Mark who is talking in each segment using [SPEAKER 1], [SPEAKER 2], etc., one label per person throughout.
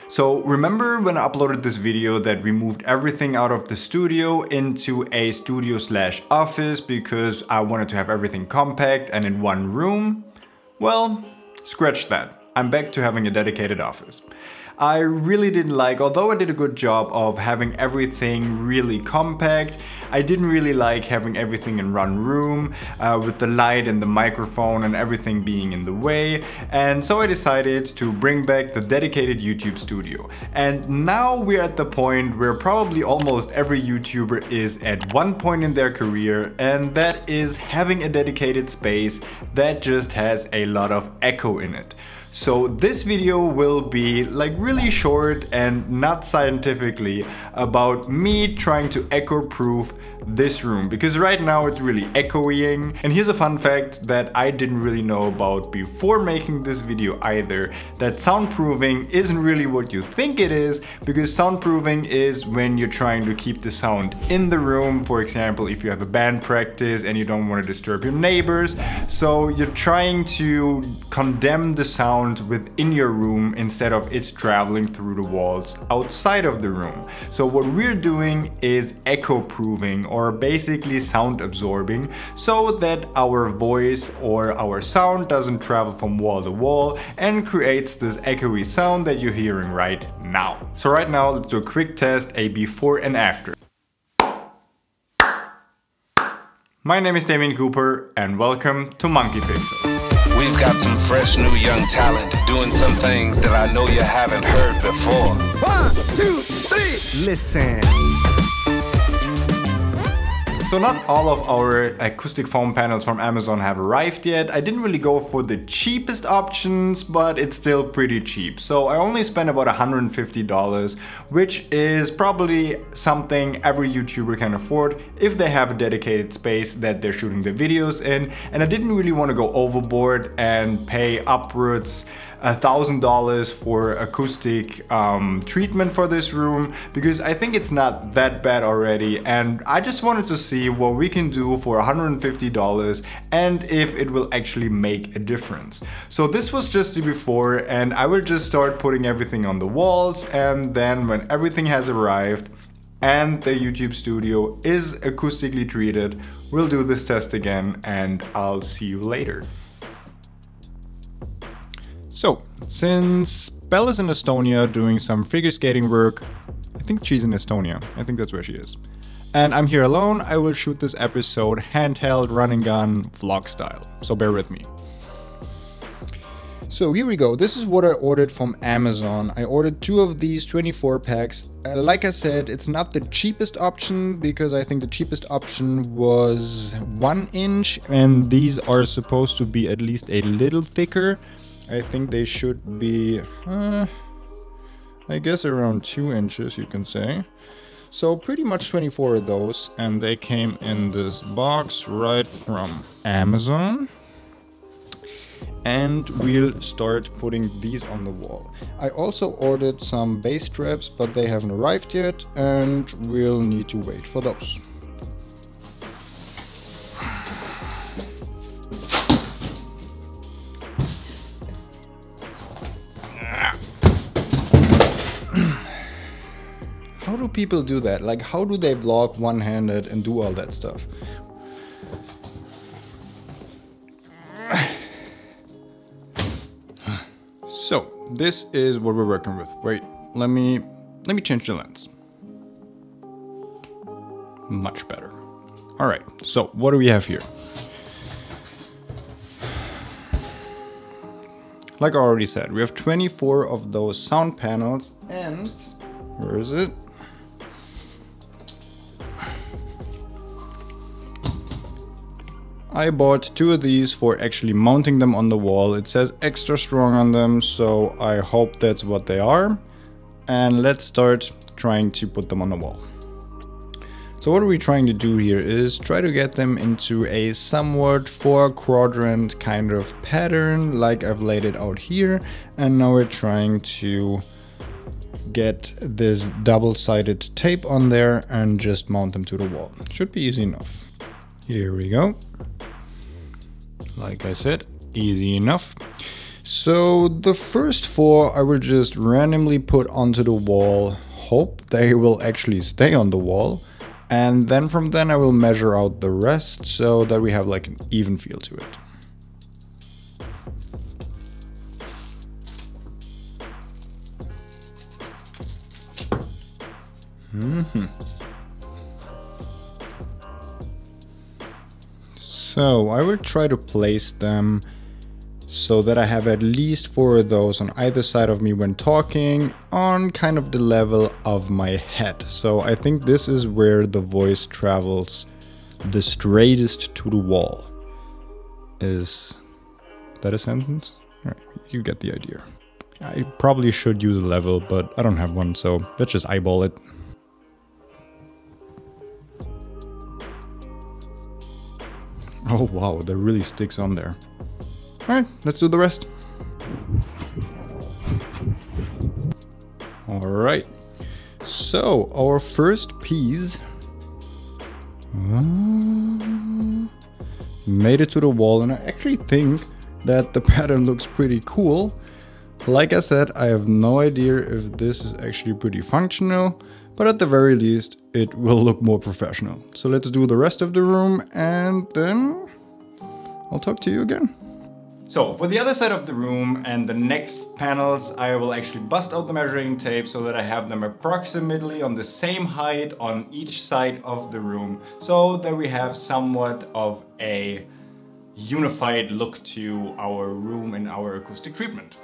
[SPEAKER 1] So remember when I uploaded this video that we moved everything out of the studio into a studio/office because I wanted to have everything compact and in one room? Well, scratch that. I'm back to having a dedicated office. I really didn't like, although I did a good job of having everything really compact, I didn't really like having everything in one room with the light and the microphone and everything being in the way. And so I decided to bring back the dedicated YouTube studio. And now we're at the point where probably almost every YouTuber is at one point in their career, and that is having a dedicated space that just has a lot of echo in it. So this video will be like really short and not scientifically about me trying to echo proof this room, because right now it's really echoing. And here's a fun fact that I didn't really know about before making this video either, that soundproofing isn't really what you think it is, because soundproofing is when you're trying to keep the sound in the room. For example, if you have a band practice and you don't want to disturb your neighbors, so you're trying to condemn the sound within your room instead of it's traveling through the walls outside of the room. So what we're doing is echo proofing, or basically sound absorbing, so that our voice or our sound doesn't travel from wall to wall and creates this echoey sound that you're hearing right now. So right now let's do a quick test, a before and after. My name is Damien Cooper and welcome to Monkey Pixels.
[SPEAKER 2] We've got some fresh new young talent doing some things that I know you haven't heard before.
[SPEAKER 3] 1, 2, 3, listen.
[SPEAKER 1] So not all of our acoustic foam panels from Amazon have arrived yet. I didn't really go for the cheapest options, but it's still pretty cheap. So I only spent about $150, which is probably something every YouTuber can afford if they have a dedicated space that they're shooting their videos in. And I didn't really want to go overboard and pay upwards $1,000 for acoustic treatment for this room, because I think it's not that bad already, and I just wanted to see what we can do for $150 and if it will actually make a difference. So this was just the before, and I will just start putting everything on the walls, and then when everything has arrived and the YouTube studio is acoustically treated, we'll do this test again and I'll see you later. So, since Belle is in Estonia doing some figure skating work, I think she's in Estonia, I think that's where she is, and I'm here alone, I will shoot this episode handheld, running gun, vlog style, so bear with me. So here we go, this is what I ordered from Amazon. I ordered 2 of these 24 packs. Like I said, it's not the cheapest option, because I think the cheapest option was 1 inch, and these are supposed to be at least a little thicker. I think they should be, I guess around 2 inches, you can say. So pretty much 24 of those, and they came in this box right from Amazon. And we'll start putting these on the wall. I also ordered some bass straps, but they haven't arrived yet, and we'll need to wait for those. How do people do that? Like, how do they vlog one-handed and do all that stuff? So, this is what we're working with. Wait, let me change the lens. Much better. All right, so what do we have here? Like I already said, we have 24 of those sound panels, and where is it? I bought 2 of these for actually mounting them on the wall. It says extra strong on them, so I hope that's what they are. And let's start trying to put them on the wall. So what are we trying to do here is try to get them into a somewhat 4-quadrant kind of pattern, like I've laid it out here. And now we're trying to get this double-sided tape on there and just mount them to the wall. Should be easy enough. Here we go. Like I said, easy enough. So the first 4 I will just randomly put onto the wall, hope they will actually stay on the wall, and then from then I will measure out the rest so that we have like an even feel to it. So I will try to place them so that I have at least 4 of those on either side of me when talking, on kind of the level of my head. So I think this is where the voice travels the straightest to the wall. Is that a sentence? All right, you get the idea. I probably should use a level, but I don't have one, so let's just eyeball it. Oh wow, that really sticks on there. Alright, let's do the rest. Alright, so our first piece made it to the wall, and I actually think that the pattern looks pretty cool. Like I said, I have no idea if this is actually pretty functional, but at the very least it will look more professional. So let's do the rest of the room and then I'll talk to you again. So for the other side of the room and the next panels, I will actually bust out the measuring tape so that I have them approximately on the same height on each side of the room, so that we have somewhat of a unified look to our room and our acoustic treatment.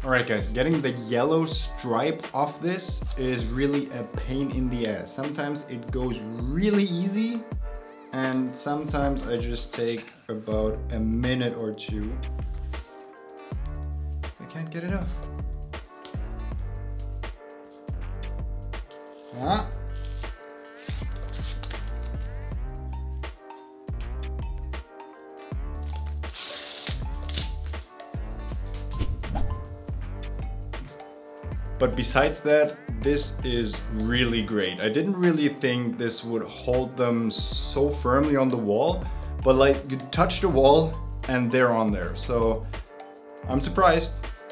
[SPEAKER 1] Alright guys, getting the yellow stripe off this is really a pain in the ass. Sometimes it goes really easy and sometimes I just take about a minute or 2. I can't get it off. Ah. But besides that, this is really great. I didn't really think this would hold them so firmly on the wall, but like you touch the wall and they're on there. So I'm surprised,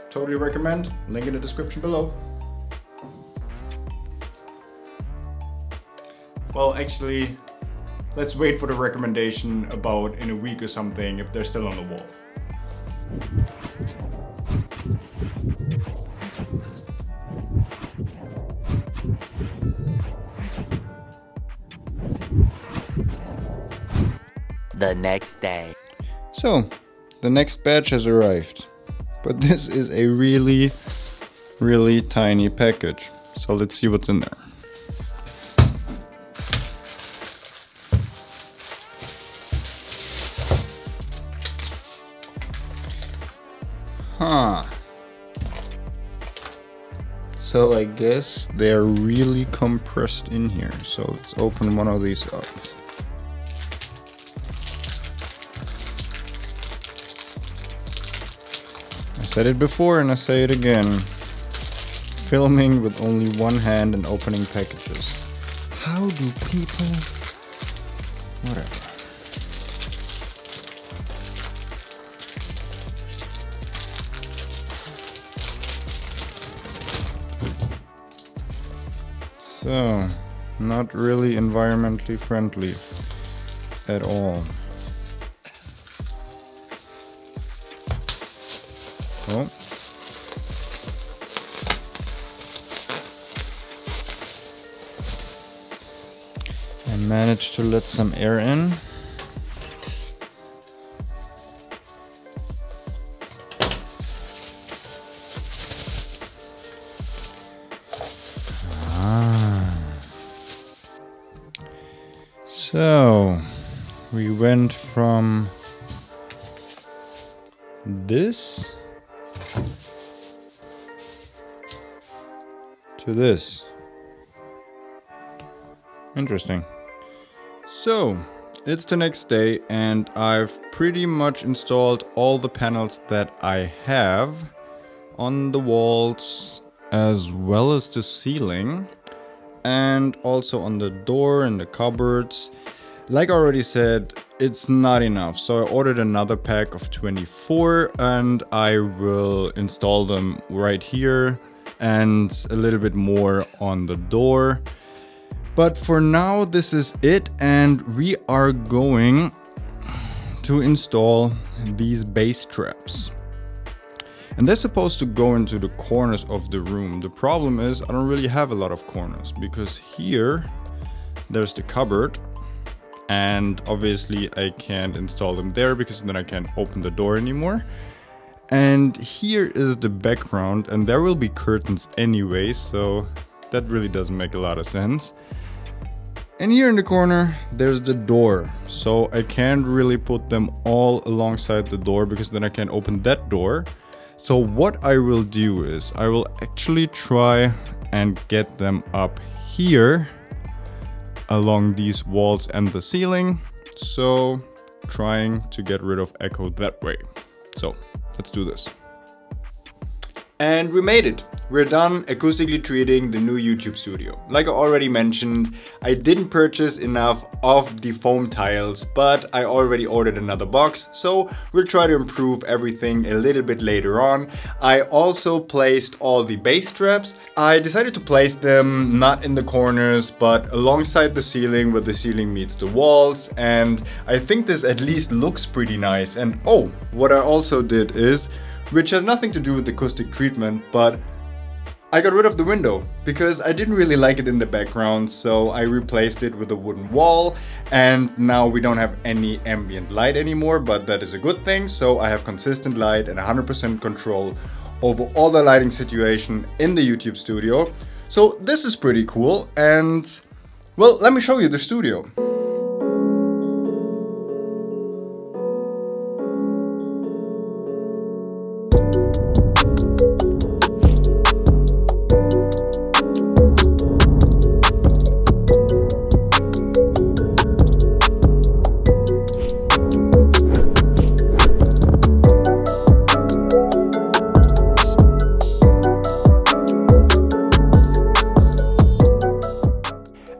[SPEAKER 1] totally recommend, link in the description below. Well, actually, let's wait for the recommendation about in a week or something if they're still on the wall.
[SPEAKER 4] The next day.
[SPEAKER 1] So, the next batch has arrived, but this is a really, really tiny package. So let's see what's in there. Huh. So I guess they're really compressed in here. So let's open one of these up. I said it before and I say it again. Filming with only one hand and opening packages. How do people... Whatever. So, not really environmentally friendly at all. Oh. I managed to let some air in. So, we went from this to this. Interesting. So, it's the next day and I've pretty much installed all the panels that I have on the walls as well as the ceiling, and also on the door and the cupboards. Like I already said, it's not enough, so I ordered another pack of 24 and I will install them right here and a little bit more on the door. But for now, this is it, and we are going to install these bass traps. And they're supposed to go into the corners of the room. The problem is I don't really have a lot of corners, because here there's the cupboard, and obviously I can't install them there because then I can't open the door anymore. And here is the background, and there will be curtains anyway, so that really doesn't make a lot of sense. And here in the corner there's the door, so I can't really put them all alongside the door because then I can't open that door. So what I will do is I will actually try and get them up here along these walls and the ceiling, so trying to get rid of echo that way. So let's do this. And we made it. We're done acoustically treating the new YouTube studio. Like I already mentioned, I didn't purchase enough of the foam tiles, but I already ordered another box, so we'll try to improve everything a little bit later on. I also placed all the bass straps. I decided to place them not in the corners, but alongside the ceiling where the ceiling meets the walls, and I think this at least looks pretty nice. And oh, what I also did is, which has nothing to do with acoustic treatment, but I got rid of the window because I didn't really like it in the background, so I replaced it with a wooden wall, and now we don't have any ambient light anymore, but that is a good thing. So I have consistent light and 100% control over all the lighting situation in the YouTube studio. So this is pretty cool, and well, let me show you the studio.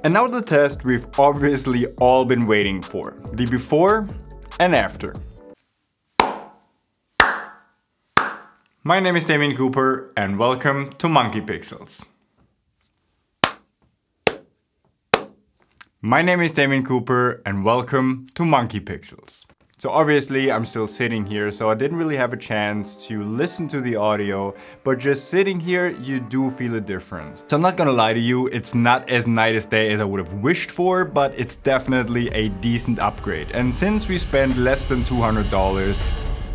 [SPEAKER 1] And now the test we've obviously all been waiting for, the before and after. My name is Damien Cooper and welcome to Monkey Pixels. My name is Damien Cooper and welcome to Monkey Pixels. So obviously I'm still sitting here, so I didn't really have a chance to listen to the audio, but just sitting here, you do feel a difference. So I'm not gonna lie to you, it's not as nice a day as I would have wished for, but it's definitely a decent upgrade. And since we spent less than $200,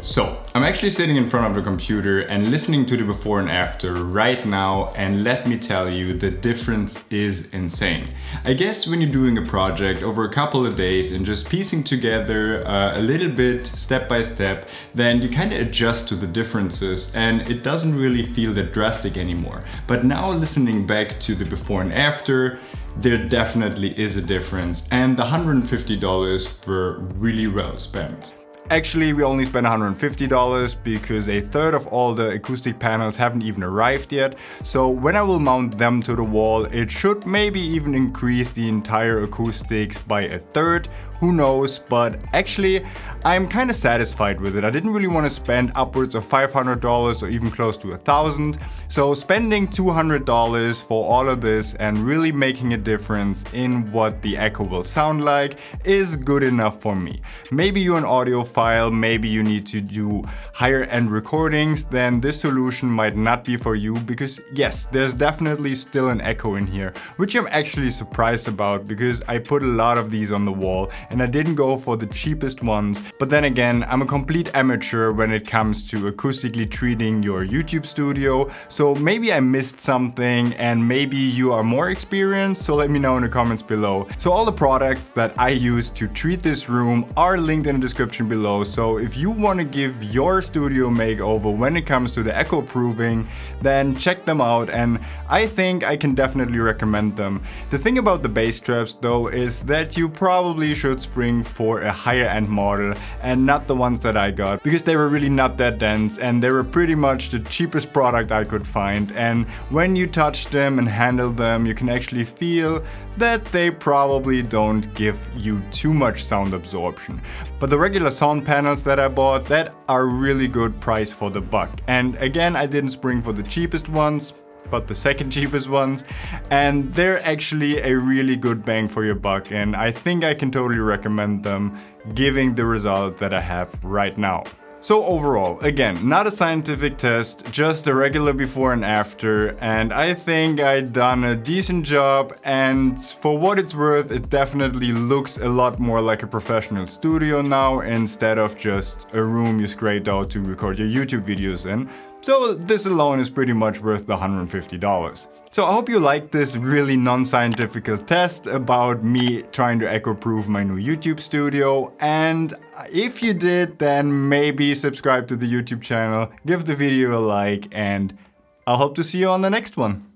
[SPEAKER 1] so I'm actually sitting in front of the computer and listening to the before and after right now, and let me tell you, the difference is insane. I guess when you're doing a project over a couple of days and just piecing together a little bit step by step, then you kind of adjust to the differences and it doesn't really feel that drastic anymore. But now listening back to the before and after, there definitely is a difference, and the $150 were really well spent. Actually, we only spent $150 because a third of all the acoustic panels haven't even arrived yet. So when I will mount them to the wall, it should maybe even increase the entire acoustics by a third. Who knows, but actually I'm kind of satisfied with it. I didn't really want to spend upwards of $500 or even close to $1,000. So spending $200 for all of this and really making a difference in what the echo will sound like is good enough for me. Maybe you're an audiophile, maybe you need to do higher end recordings, then this solution might not be for you, because yes, there's definitely still an echo in here, which I'm actually surprised about because I put a lot of these on the wall and I didn't go for the cheapest ones. But then again, I'm a complete amateur when it comes to acoustically treating your YouTube studio, so maybe I missed something and maybe you are more experienced, so let me know in the comments below. So all the products that I use to treat this room are linked in the description below, so if you want to give your studio a makeover when it comes to the echo proofing, then check them out, and I think I can definitely recommend them. The thing about the bass traps though is that you probably should spring for a higher end model and not the ones that I got, because they were really not that dense and they were pretty much the cheapest product I could find. And when you touch them and handle them, you can actually feel that they probably don't give you too much sound absorption. But the regular sound panels that I bought, that are really good price for the buck. And again, I didn't spring for the cheapest ones, but the second cheapest ones, and they're actually a really good bang for your buck, and I think I can totally recommend them, giving the result that I have right now. So overall, again, not a scientific test, just a regular before and after, and I think I done a decent job, and for what it's worth, it definitely looks a lot more like a professional studio now instead of just a room you scraped out to record your YouTube videos in. So this alone is pretty much worth the $150. So I hope you liked this really non-scientific test about me trying to echo-proof my new YouTube studio. And if you did, then maybe subscribe to the YouTube channel, give the video a like, and I'll hope to see you on the next one.